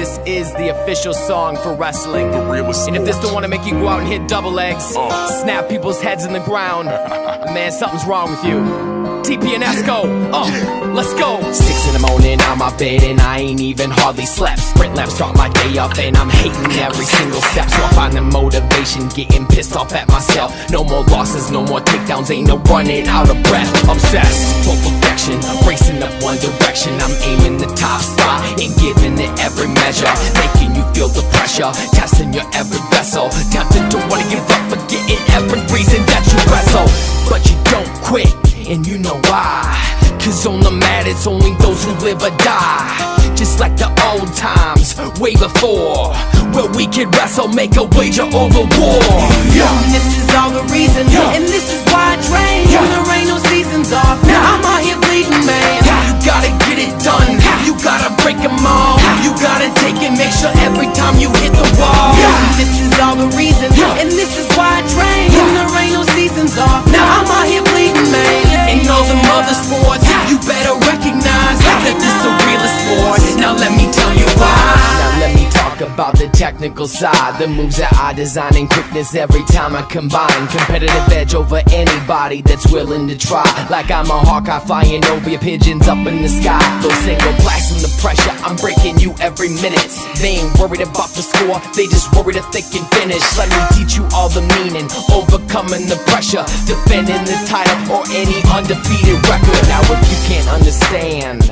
this is the official song for wrestling. And if this don't wanna make you go out and hit double legs, snap people's heads in the ground, man, something's wrong with you. TP and Esco, let's go. 6 in the morning, I'm my bed and I ain't even hardly slept. Sprint laps start my day off and I'm hating every single step. So I find the motivation, getting pissed off at myself. No more losses, no more takedowns, ain't no running out of breath. Obsessed for perfection, racing up one direction. I'm aiming the top spot and giving it every measure, making you feel the pressure, testing your every vessel. Tempted to wanna give up, forgetting every reason that you wrestle. But you don't quit, and you know why. Cause on the mat it's only those who live or die. Just like the old times, way before, where we could wrestle, make a wager over war. This is all the reason, and this is why I train. There ain't no seasons off, now I'm out here bleeding, man. You gotta get it done, you gotta break them all. You gotta take it, make sure every time you hit the wall. This is all the reason, and this is why I train. There ain't no seasons off, now I'm out here bleeding, man. In all them other sports, you better recognize that this is a real sport. Now let me tell you why. Now let me talk about the technical side, the moves that I design and quickness every time I combine. Competitive edge over anybody that's willing to try. Like I'm a Hawkeye flying over your pigeons up in the sky. Those single blasting the pressure, I'm breaking you every minute. They ain't worried about the score, they just worried if they can finish. Let me teach you all the meaning, overcoming the pressure, defending the title or any undefeated record. Now if you can't understand,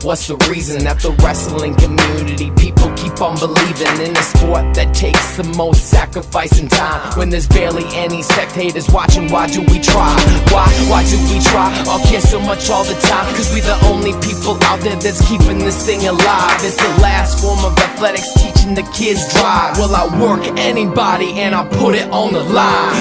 what's the reason that the wrestling community people keep on believing in a sport that takes the most sacrifice and time? When there's barely any spectators watching, why do we try? Why do we try or care so much all the time? Cause we the only people out there that's keeping this thing alive. It's the last form of athletics, teaching the kids drive. Well, I work anybody and I put it on the line.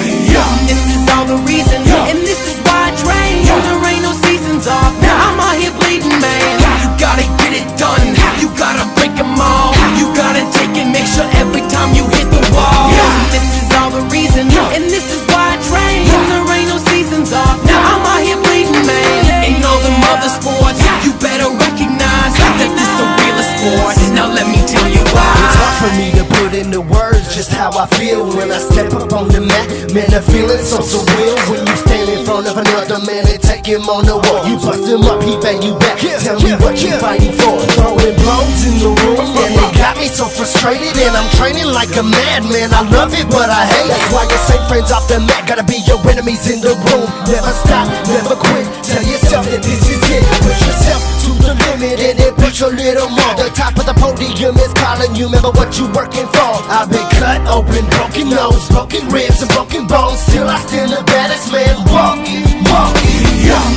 This is all the reason, and this is why I train. There ain't no seasons off, now I'm out here bleeding, man. You gotta get it done, you gotta break them all. You gotta take it, make sure every time you hit the wall. This is all the reason, and this is why I train. There ain't no seasons off, now I'm out here bleeding, man. In all them other sports, you better recognize that this is a real sport. Now let me tell you why. It's hard for me to put into words just how I feel when I step up on the mat. Man, the feeling so surreal when you stand in front of another man and take him on the wall. You bust him up, he bang you back. Tell me what you fighting for. Throwing blows in the room and it got me so frustrated. And I'm training like a madman. I love it, but I hate it. That's why you say friends off the mat gotta be your enemies in the room. Never stop, never quit. Tell yourself that this is it. Push yourself to the limit and then push a little more. The top of the podium is calling you. Remember what you working for. I've been cut open, broken nose, broken ribs, and broken bones. Still I still the baddest man walking.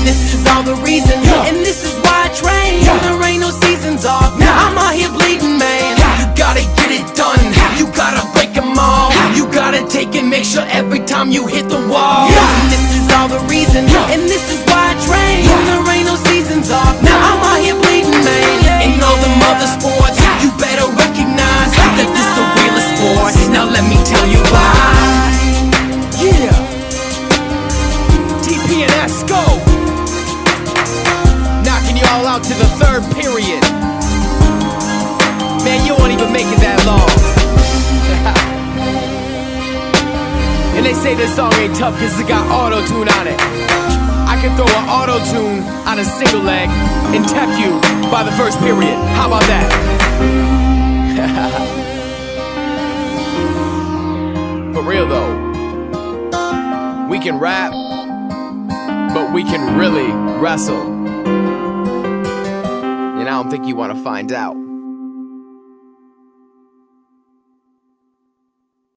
This is all the reason, and this is why I train. There ain't no seasons off, now I'm out here bleeding, man. You gotta get it done, you gotta break them all. You gotta take it, make sure every time you hit the wall. This is all the reason, and this is why I train. There ain't no seasons off, now I'm out here bleeding, man. In all them other sports, you better recognize that this is a real sport. Now let me tell you why. TP and Esco, knocking you all out to the third period. Man, you won't even make it that long. And they say this song ain't tough cause it got auto-tune on it. I can throw an auto-tune on a single leg and tap you by the first period. How about that? For real though, we can rap, but we can really wrestle. And I don't think you want to find out.